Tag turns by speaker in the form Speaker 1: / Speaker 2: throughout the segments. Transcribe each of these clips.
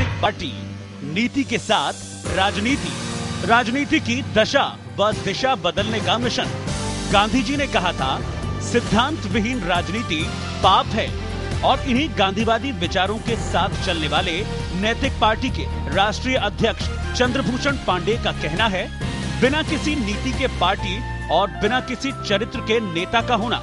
Speaker 1: नैतिक पार्टी, नीति के साथ राजनीति, राजनीति की दशा व दिशा बदलने का मिशन। गांधी जी ने कहा था, सिद्धांत विहीन राजनीति पाप है, और इन्हीं गांधीवादी विचारों के साथ चलने वाले नैतिक पार्टी के राष्ट्रीय अध्यक्ष चंद्रभूषण पांडेय का कहना है, बिना किसी नीति के पार्टी और बिना किसी चरित्र के नेता का होना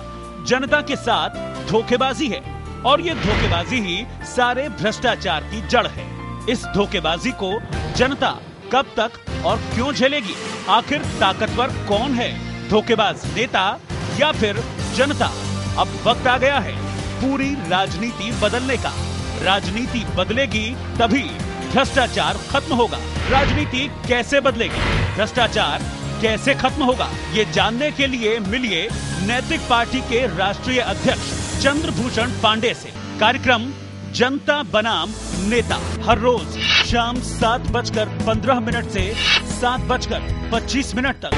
Speaker 1: जनता के साथ धोखेबाजी है, और ये धोखेबाजी ही सारे भ्रष्टाचार की जड़ है। इस धोखेबाजी को जनता कब तक और क्यों झेलेगी? आखिर ताकतवर कौन है, धोखेबाज नेता या फिर जनता? अब वक्त आ गया है पूरी राजनीति बदलने का। राजनीति बदलेगी तभी भ्रष्टाचार खत्म होगा। राजनीति कैसे बदलेगी, भ्रष्टाचार कैसे खत्म होगा, ये जानने के लिए मिलिए नैतिक पार्टी के राष्ट्रीय अध्यक्ष चंद्रभूषण पांडेय से। कार्यक्रम जनता बनाम नेता, हर रोज शाम 7:15 से 7:25 तक।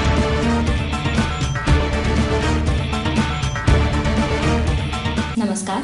Speaker 2: नमस्कार,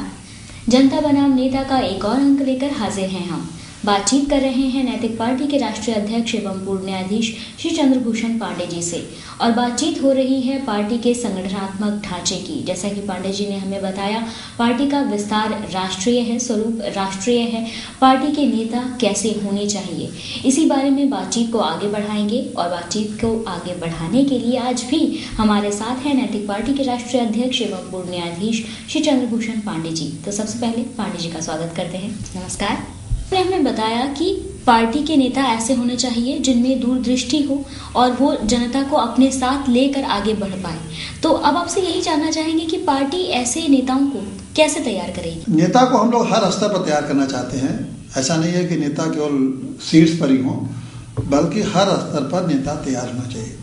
Speaker 2: जनता बनाम नेता का एक और अंक लेकर हाजिर हैं हम। बातचीत कर रहे हैं नैतिक पार्टी के राष्ट्रीय अध्यक्ष एवं पूर्व न्यायाधीश श्री चंद्रभूषण पांडेय जी से, और बातचीत हो रही है पार्टी के संगठनात्मक ढांचे की। जैसा कि पांडेय जी ने हमें बताया, पार्टी का विस्तार राष्ट्रीय है, स्वरूप राष्ट्रीय है, पार्टी के नेता कैसे होने चाहिए, इसी बारे में बातचीत को आगे बढ़ाएंगे। और बातचीत को आगे बढ़ाने के लिए आज भी हमारे साथ हैं नैतिक पार्टी के राष्ट्रीय अध्यक्ष एवं पूर्व न्यायाधीश श्री चंद्रभूषण पांडेय जी। तो सबसे पहले पांडेय जी का स्वागत करते हैं। नमस्कार। आपने हमें बताया कि पार्टी के नेता ऐसे होने चाहिए जिनमें दूरदृष्टि हो और वो जनता को अपने साथ लेकर आगे बढ़ पाए। तो अब आपसे यही जानना चाहेंगे कि पार्टी ऐसे नेताओं को कैसे तैयार करेगी?
Speaker 3: नेता को हम लोग हर स्तर पर तैयार करना चाहते हैं। ऐसा नहीं है कि नेता केवल सीट्स पर ही हो, बल्कि हर स्तर पर नेता तैयार होना चाहिए।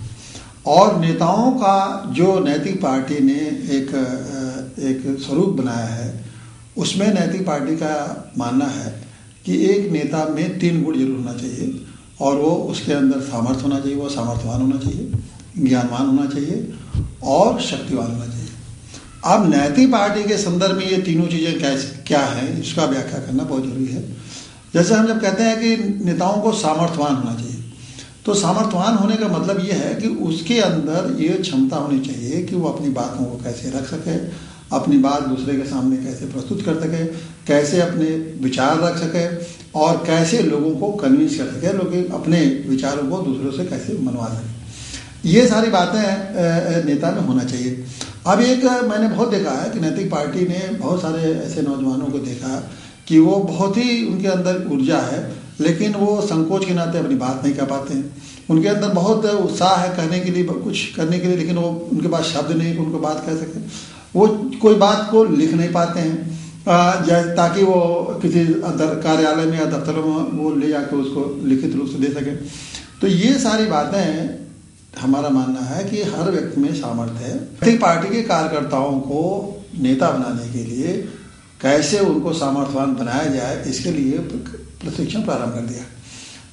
Speaker 3: और नेताओं का जो नैतिक पार्टी ने एक स्वरूप बनाया है, उसमें नैतिक पार्टी का मानना है कि एक नेता में 3 गुण जरूर होना चाहिए, और वो उसके अंदर सामर्थ्य होना चाहिए, वो सामर्थ्यवान होना चाहिए, ज्ञानवान होना चाहिए और शक्तिवान होना चाहिए। अब नैतिक पार्टी के संदर्भ में ये तीनों चीज़ें क्या हैं, इसका व्याख्या करना बहुत जरूरी है। जैसे हम जब कहते हैं कि नेताओं को सामर्थ्यवान होना चाहिए, तो सामर्थ्यवान होने का मतलब ये है कि उसके अंदर ये क्षमता होनी चाहिए कि वो अपनी बातों को कैसे रख सके, अपनी बात दूसरे के सामने कैसे प्रस्तुत कर सके, कैसे अपने विचार रख सके, और कैसे लोगों को कन्विंस कर सके, लोग अपने विचारों को दूसरों से कैसे मनवा सके। ये सारी बातें नेता में होना चाहिए। अब एक मैंने बहुत देखा है कि नैतिक पार्टी ने बहुत सारे ऐसे नौजवानों को देखा कि वो बहुत ही उनके अंदर ऊर्जा है, लेकिन वो संकोच के नाते अपनी बात नहीं कह पाते हैं। उनके अंदर बहुत उत्साह है कहने के लिए, कुछ करने के लिए, लेकिन वो उनके पास शब्द नहीं कि उनको बात कह सके। वो कोई बात को लिख नहीं पाते हैं ताकि वो किसी कार्यालय में या दफ्तरों में वो ले जाकर उसको लिखित रूप से दे सके। तो ये सारी बातें हमारा मानना है कि हर व्यक्ति में सामर्थ्य है। नैतिक पार्टी के कार्यकर्ताओं को नेता बनाने के लिए कैसे उनको सामर्थ्यवान बनाया जाए, इसके लिए प्रशिक्षण प्रारंभ कर दिया।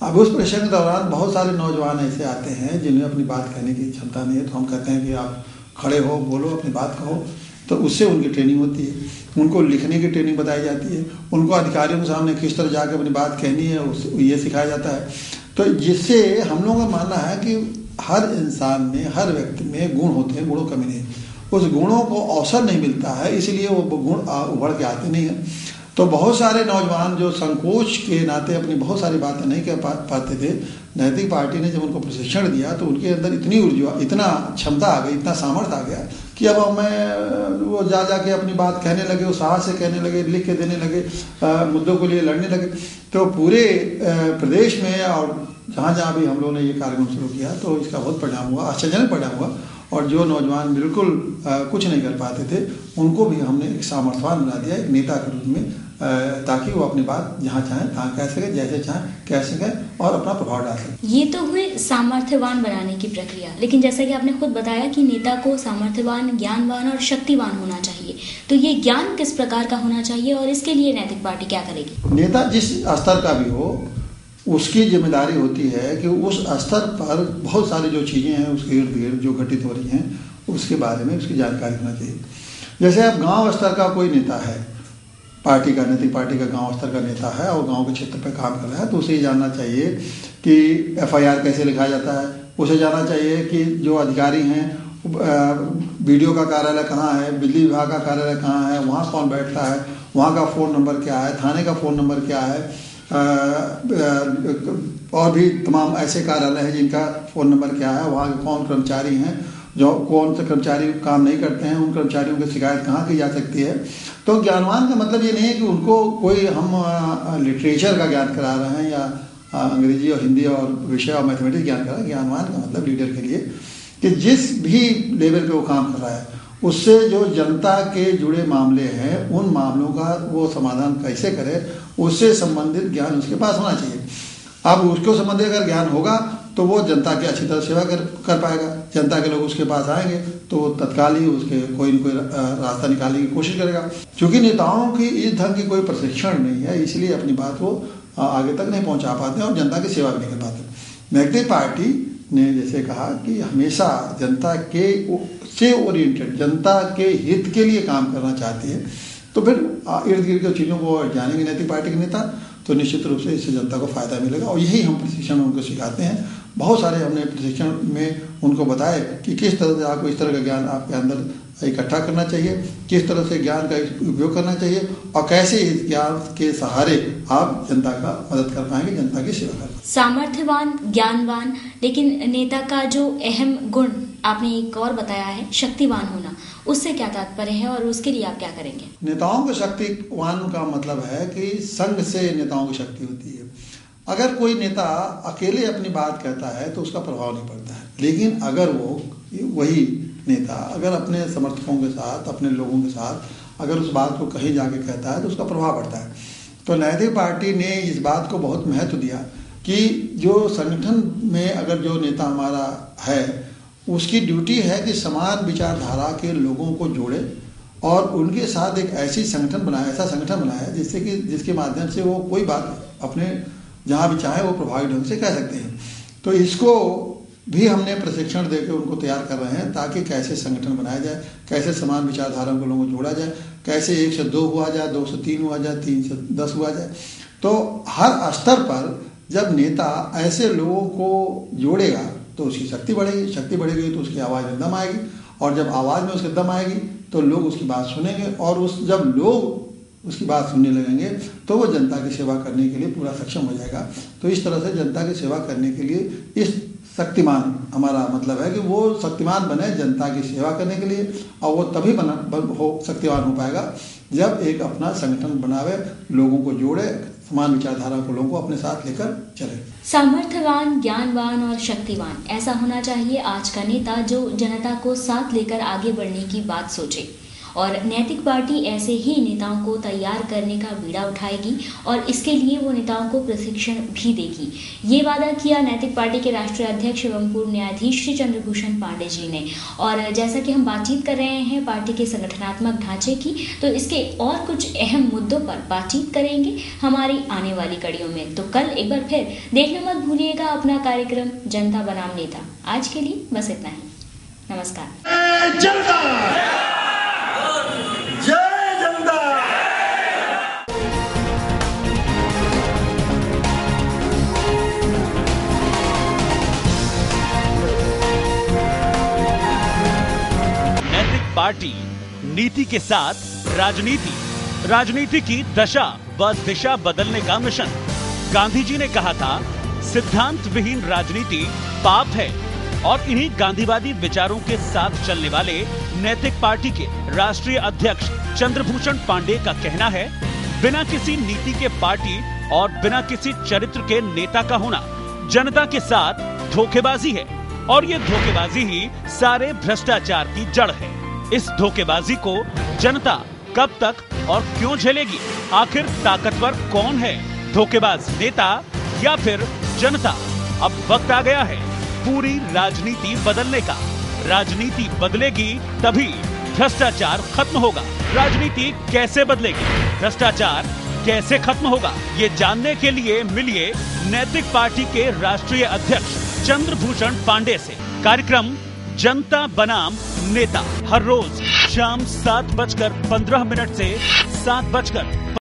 Speaker 3: अब उस प्रशिक्षण के दौरान बहुत सारे नौजवान ऐसे आते हैं जिन्हें अपनी बात कहने की क्षमता नहीं है, तो हम कहते हैं कि आप खड़े हो, बोलो, अपनी बात कहो। तो उससे उनकी ट्रेनिंग होती है, उनको लिखने की ट्रेनिंग बताई जाती है, उनको अधिकारियों के सामने किस तरह जाकर अपनी बात कहनी है ये सिखाया जाता है। तो जिससे हम लोगों का मानना है कि हर इंसान में, हर व्यक्ति में गुण होते हैं, गुणों कमी नहीं, उस गुणों को अवसर नहीं मिलता है, इसलिए वो गुण उभर के आते नहीं हैं। तो बहुत सारे नौजवान जो संकोच के नाते अपनी बहुत सारी बातें नहीं कह पाते थे, नैतिक पार्टी ने जब उनको प्रशिक्षण दिया तो उनके अंदर इतनी ऊर्जा, इतना क्षमता आ गई, इतना सामर्थ्य आ गया कि अब वो जाके अपनी बात कहने लगे, वो साहस से कहने लगे, लिख के देने लगे, मुद्दों के लिए लड़ने लगे। तो पूरे प्रदेश में और जहाँ जहाँ भी हम लोगों ने ये कार्यक्रम शुरू किया तो इसका बहुत परिणाम हुआ, आश्चर्यजनक परिणाम हुआ। और जो नौजवान बिल्कुल कुछ नहीं कर पाते थे, उनको भी हमने एक सामर्थ्यवान बना दिया, एक नेता के रूप में, ताकि वो अपनी बात जहाँ चाहें तहाँ कह सके, जैसे चाहें कह सकें और अपना प्रभाव डाल सकें।
Speaker 2: ये तो हुए सामर्थ्यवान बनाने की प्रक्रिया, लेकिन जैसा कि आपने खुद बताया कि नेता को सामर्थ्यवान, ज्ञानवान और शक्तिवान होना चाहिए। तो ये ज्ञान किस प्रकार का होना चाहिए और इसके लिए नैतिक पार्टी क्या करेगी?
Speaker 3: नेता जिस स्तर का भी हो, उसकी जिम्मेदारी होती है कि उस स्तर पर बहुत सारी जो चीज़ें हैं उसके इर्द गिर्द जो घटित हो रही हैं उसके बारे में उसकी जानकारी होना चाहिए। जैसे अब गांव स्तर का कोई नेता है पार्टी का, नैतिक पार्टी का गांव स्तर का नेता है और गांव के क्षेत्र पे काम कर रहा है, तो उसे ये जानना चाहिए कि FIR कैसे लिखा जाता है। उसे जानना चाहिए कि जो अधिकारी हैं, BDO का कार्यालय कहाँ है, बिजली विभाग का कार्यालय कहाँ है, वहाँ कौन बैठता है, वहाँ का फ़ोन नंबर क्या है, थाने का फ़ोन नंबर क्या है, और भी तमाम ऐसे कार्यालय हैं जिनका फ़ोन नंबर क्या है, वहाँ के कौन कर्मचारी हैं, जो कौन से कर्मचारी काम नहीं करते हैं, उन कर्मचारियों की शिकायत कहाँ की जा सकती है। तो ज्ञानवान का मतलब ये नहीं है कि उनको कोई हम लिटरेचर का ज्ञान करा रहे हैं या अंग्रेजी और हिंदी और विषय और मैथमेटिक्स ज्ञान करा रहे हैं। ज्ञानवान का मतलब लीडर के लिए कि जिस भी लेवल पे वो काम कर रहा है उससे जो जनता के जुड़े मामले हैं उन मामलों का वो समाधान कैसे करे, उससे संबंधित ज्ञान उसके पास होना चाहिए। अब उसको संबंधित अगर ज्ञान होगा तो वो जनता की अच्छी तरह सेवा कर पाएगा। जनता के लोग उसके पास आएंगे तो वो तत्काल ही उसके कोई न कोई रास्ता निकालने की कोशिश करेगा। क्योंकि नेताओं की इस ढंग की कोई प्रशिक्षण नहीं है, इसलिए अपनी बात वो आगे तक नहीं पहुंचा पाते और जनता की सेवा भी नहीं कर पाते। नैतिक पार्टी ने जैसे कहा कि हमेशा जनता के से ओरिएंटेड, जनता के हित के लिए काम करना चाहती है, तो फिर इर्द गिर्द की चीज़ों को जानेंगे नैतिक पार्टी के नेता तो निश्चित रूप से इससे जनता को फायदा मिलेगा। और यही हम प्रशिक्षण उनको सिखाते हैं। बहुत सारे हमने प्रशिक्षण में उनको बताए कि किस तरह से आपको इस तरह का ज्ञान आपके अंदर इकट्ठा करना चाहिए, किस तरह से ज्ञान का उपयोग करना चाहिए और कैसे इस ज्ञान के सहारे आप जनता का मदद कर पाएंगे, जनता की सेवा कर पाएंगे।
Speaker 2: सामर्थ्यवान, ज्ञानवान, लेकिन नेता का जो अहम गुण आपने एक और बताया है, शक्तिवान होना, उससे क्या तात्पर्य है और उसके लिए आप क्या करेंगे?
Speaker 3: नेताओं के शक्तिवान का मतलब है कि संघ से नेताओं की शक्ति होती है। अगर कोई नेता अकेले अपनी बात कहता है तो उसका प्रभाव नहीं पड़ता है, लेकिन अगर वही नेता अगर अपने समर्थकों के साथ, अपने लोगों के साथ अगर उस बात को कहीं जाके कहता है तो उसका प्रभाव पड़ता है। तो नैतिक पार्टी ने इस बात को बहुत महत्व दिया कि जो संगठन में अगर जो नेता हमारा है उसकी ड्यूटी है कि समान विचारधारा के लोगों को जोड़े और उनके साथ एक ऐसा संगठन बनाए जिसके माध्यम से वो कोई बात अपने जहाँ भी चाहे वो प्रभावी ढंग से कह सकते हैं। तो इसको भी हमने प्रशिक्षण देकर उनको तैयार कर रहे हैं ताकि कैसे संगठन बनाया जाए, कैसे समान विचारधारा के लोगों को जोड़ा जाए, कैसे 1 से 2 हुआ जाए, 2 से 3 हुआ जाए, 3 से 10 हुआ जाए। तो हर स्तर पर जब नेता ऐसे लोगों को जोड़ेगा तो उसकी शक्ति बढ़ेगी तो उसकी आवाज़ में दम आएगी और जब आवाज़ में उसके दम आएगी तो लोग उसकी बात सुनेंगे और जब लोग उसकी बात सुनने लगेंगे तो वो जनता की सेवा करने के लिए पूरा सक्षम हो जाएगा। तो इस तरह से जनता की सेवा करने के लिए इस शक्तिमान हमारा मतलब है कि वो शक्तिमान बने जनता की सेवा करने के लिए, और वो तभी शक्तिवान हो पाएगा जब एक अपना संगठन बनावे, लोगों को जोड़े, समान विचारधारा को लोगों को अपने साथ लेकर चले।
Speaker 2: सामर्थ्यवान, ज्ञानवान और शक्तिवान, ऐसा होना चाहिए आज का नेता जो जनता को साथ लेकर आगे बढ़ने की बात सोचे। और नैतिक पार्टी ऐसे ही नेताओं को तैयार करने का बीड़ा उठाएगी और इसके लिए वो नेताओं को प्रशिक्षण भी देगी। ये वादा किया नैतिक पार्टी के राष्ट्रीय अध्यक्ष एवं पूर्व न्यायाधीश श्री चंद्रभूषण पांडे जी ने। और जैसा कि हम बातचीत कर रहे हैं पार्टी के संगठनात्मक ढांचे की, तो इसके और कुछ अहम मुद्दों पर बातचीत करेंगे हमारी आने वाली कड़ियों में। तो कल एक बार फिर देखना मत भूलिएगा अपना कार्यक्रम जनता बनाम नेता। आज के लिए बस इतना ही। नमस्कार।
Speaker 1: पार्टी नीति के साथ राजनीति की दशा व दिशा बदलने का मिशन। गांधी जी ने कहा था, सिद्धांत विहीन राजनीति पाप है। और इन्हीं गांधीवादी विचारों के साथ चलने वाले नैतिक पार्टी के राष्ट्रीय अध्यक्ष चंद्रभूषण पांडे का कहना है, बिना किसी नीति के पार्टी और बिना किसी चरित्र के नेता का होना जनता के साथ धोखेबाजी है और ये धोखेबाजी ही सारे भ्रष्टाचार की जड़ है। इस धोखेबाजी को जनता कब तक और क्यों झेलेगी? आखिर ताकतवर कौन है, धोखेबाज नेता या फिर जनता? अब वक्त आ गया है पूरी राजनीति बदलने का। राजनीति बदलेगी तभी भ्रष्टाचार खत्म होगा। राजनीति कैसे बदलेगी, भ्रष्टाचार कैसे खत्म होगा, ये जानने के लिए मिलिए नैतिक पार्टी के राष्ट्रीय अध्यक्ष चंद्रभूषण पांडे से। कार्यक्रम जनता बनाम नेता हर रोज शाम 7:15 से 7:50